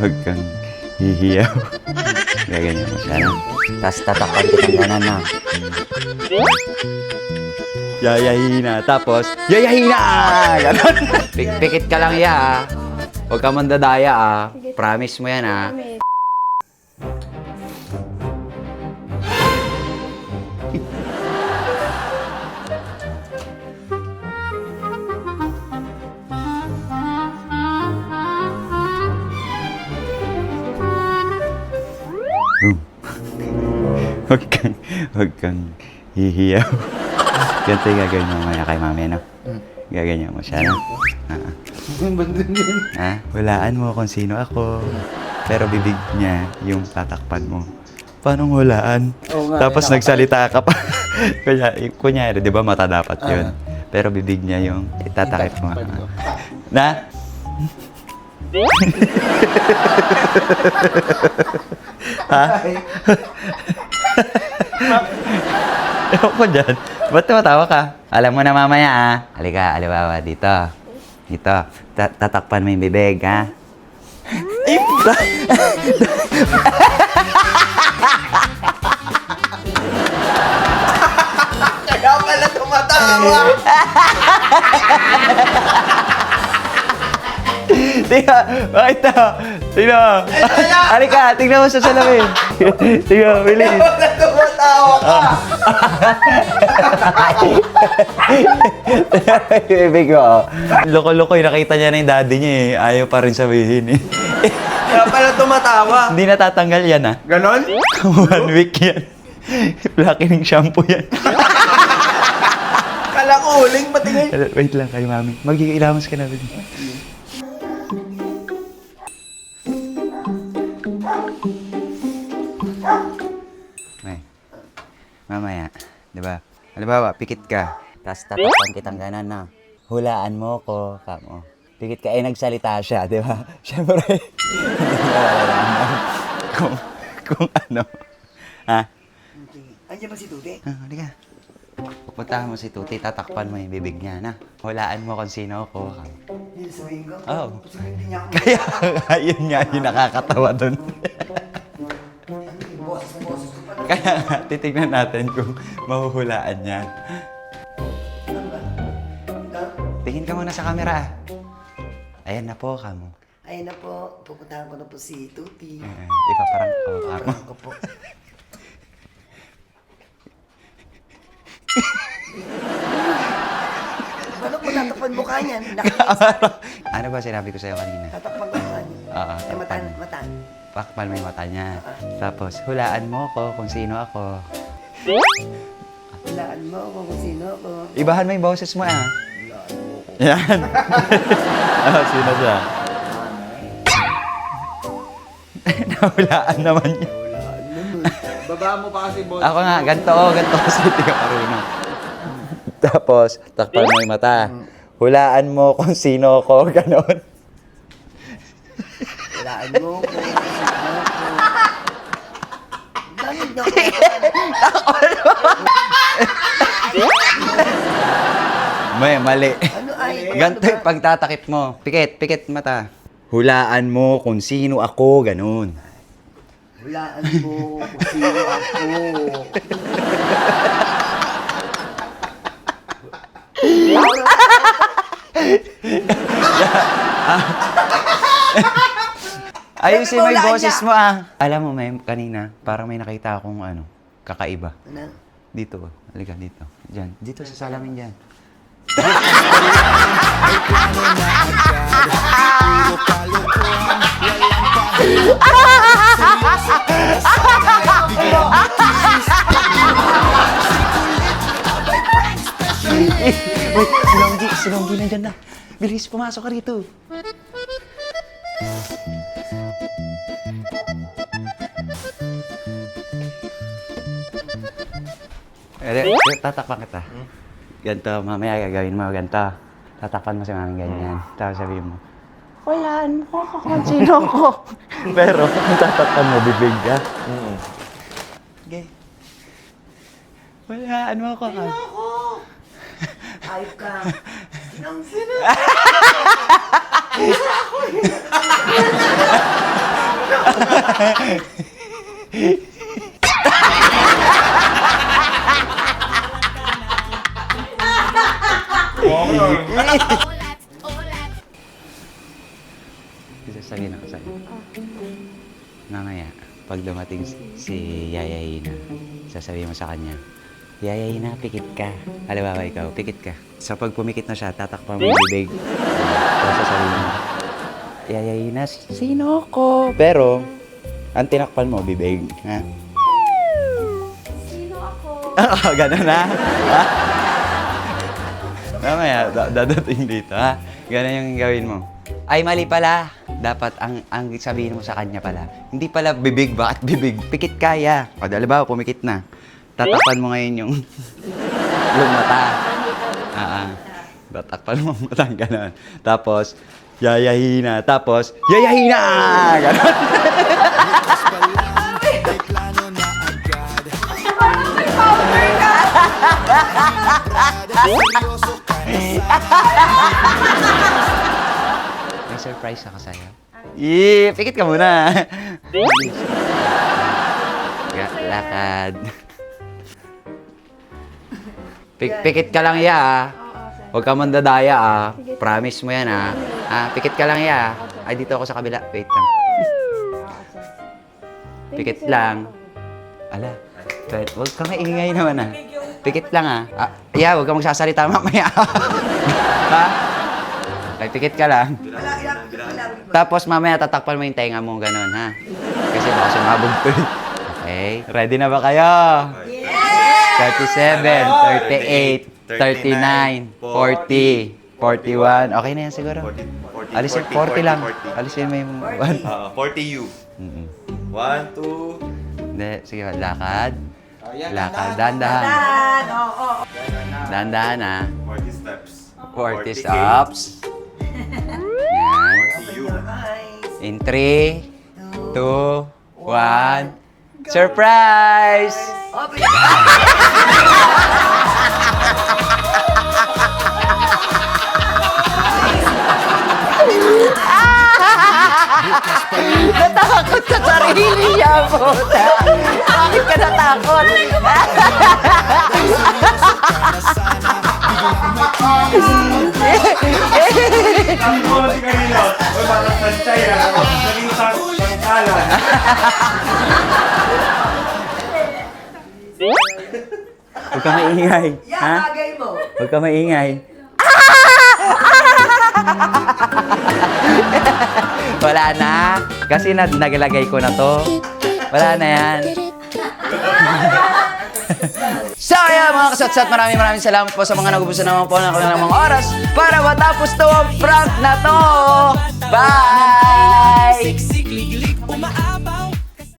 Huwag kang hihiyaw. Gaganyan mo siya, no? Tapos tatakpan kitang ganan, no? Yayahina. Tapos, yayahina! Ganon. Pikit ka lang, ya, ah. Huwag ka mandadaya, ah. Promise mo yan, ah. Huwag kang hihiyaw. Ganito yung gagawin mo mamaya kay mami, no? Gaganyan mo siya, no? Hulaan mo kung sino ako. Pero bibig niya yung tatakpan mo. Paano hulaan? Tapos nagsalita ka pa. Kunyari, di ba mata dapat yun? Pero bibig niya yung itatakip mo. Na? Ha? Ewan ko dyan. Ba't tumatawa ka? Alam mo na mamaya, ah. Halika, alibawa, dito. Dito. Tatakpan mo yung bibig, ha? Kaya pala tumatawa! Tingnan, bakit to? Tingnan. Halika, tingnan mo sa salamin. Tingnan, bilis. Kaya pala tumatawa ka! Bibig ko. Loko-loko, nakita niya na yung daddy niya eh. Ayaw pa rin sabihin eh. Kaya pala tumatawa! Hindi natatanggal yan ah. Ganon? 1 week yan. Blackening shampoo yan. Kala ko huling patingin. Wait lang kayo, mami. Mag-iilamos ka na. May, mamaya, di ba? Halimbawa, pikit ka. Tapos tatakpan kitang ganan na. Hulaan mo ko, kamo. Pikit ka, nagsalita siya, di ba? Siyempre, hindi mo malalaman kung ano. Ha? Andiyan ba si Tuti? Halika. Pupuntahan mo si Tuti, tatakpan mo yung bibig niya, na. Hulaan mo kung sino ako. Sabihin ko? Oo. Kasi hindi niya ako. Kaya, yun nga yung nakakatawa dun. Boses ko pala. Kaya nga, titignan natin kung mahuhulaan niya. Tingin ka muna sa camera. Ayan na po, kamo. Ayun na po, pupuntahan ko na po si Tuti. Ipaparang ko, kamo. Parang ko po. Paano ko tatakpan mukha niyan? Ano ba sinabi ko sa'yo kanina? Tatakpan ko mukha niya. Oo, Ay, mata. Pakpal mo yung mata niya. Tapos, hulaan mo ko kung sino ako. Hulaan mo kung sino ako. Ibahan mo yung boses mo, ah. Hulaan mo ko. Yan. Sino siya? Nahulaan naman niya. Hulaan mo mo. Baba mo pa kasi, boss. Ako nga, ganito kasi hindi ka marunong. Tapos, takpan mo yung mata. Hulaan mo kung sino ako, ganon. Hulaan mo kung sino ako. Bakit niyo Mali. Ano ay? Ganito yung pagtatakip mo. Pikit mata. Hulaan mo kung sino ako, ganon. Hulaan mo kung sino ako. Ayusin mo yung Hulaan boses niya. mo, ah. Alam mo, kanina, parang may nakita akong kakaiba. Ano? Dito, halika dito. Diyan, dito sa salamin dyan. Wait, si Longgi nandyan na. Bilis, pumasok ka rito. Tatakpan kita. Ganito, mamaya gagawin mo, ganito. Tatakpan mo si mami ganyan. Tapos sabihin mo, walaan mo ako kung sino ko. Pero, kung tatakpan mo, bibig ka. Okay. Walaan mo ako. Sino ako? Ayop ka. Sino? Sasabihin ako sa'yo. Mamaya, pag dumating si Yaya Hina, sasabihin mo sa kanya, Yaya Hina, pikit ka. Halimbawa ikaw, pikit ka. So pag pumikit na siya, tatakpan mo yung bibig. Tapos sasabihin mo, Yaya Hina, sino ko? Pero, ang tinakpan mo, bibig. Ha? Sino ako? Oo, ganun na. Ha? Mamaya, dadating dito, ha? Ganun yung gawin mo. Ay, mali pala. Dapat ang sabihin mo sa kanya pala. Hindi pala bibig, bakit bibig? Pikit kaya. O, halimbawa, pumikit na. Tatakpan mo ngayon yung mata. Tatakpan mo ang mata, gano'n. Tapos, yayahina. Tapos, yayahina! Gano'n. May powder ka! May surprise ako sa'yo. Pikit ka muna. Lakad. Pikit ka lang ya, Huwag ka mandadaya, Promise mo yan, pikit ka lang ya. Ay, dito ako sa kabila. Wait lang. Pikit lang. Ala, huwag ka maingay naman, Pikit lang, huwag ka magsasalita mamaya. Ha? Ay, pikit ka lang. Tapos mamaya tatakpan mo yung tenga mo, ganun, ha? Kasi baka sumabog to. Okay, ready na ba kayo? Yes! 37, 38, 39, 40, 41. Okay na yan siguro. 40, Alisin 40 lang. Alisin mo yung 1. 40 U. 1, 2. Hindi, sige, lakad. Lakad, dahan-dahan. Dahan-dahan, 40 steps. 40 stops. Yan. 40 U. In 3, 2, 1. Surprise! Natakot sa sarili niya, puta. Bakit ka natakot? Ako si kanina. Uy, parang sansay, Naging sangkalan. Huwag ka maingay. Ha? Bagay mo. Huwag ka maingay. Wala na. Kasi naglagay ko na to. Wala na yan. So, yeah, mga kasatsat, maraming salamat po sa mga nagubusan naman po ng mga oras para matapos to ang prank na to. Bye!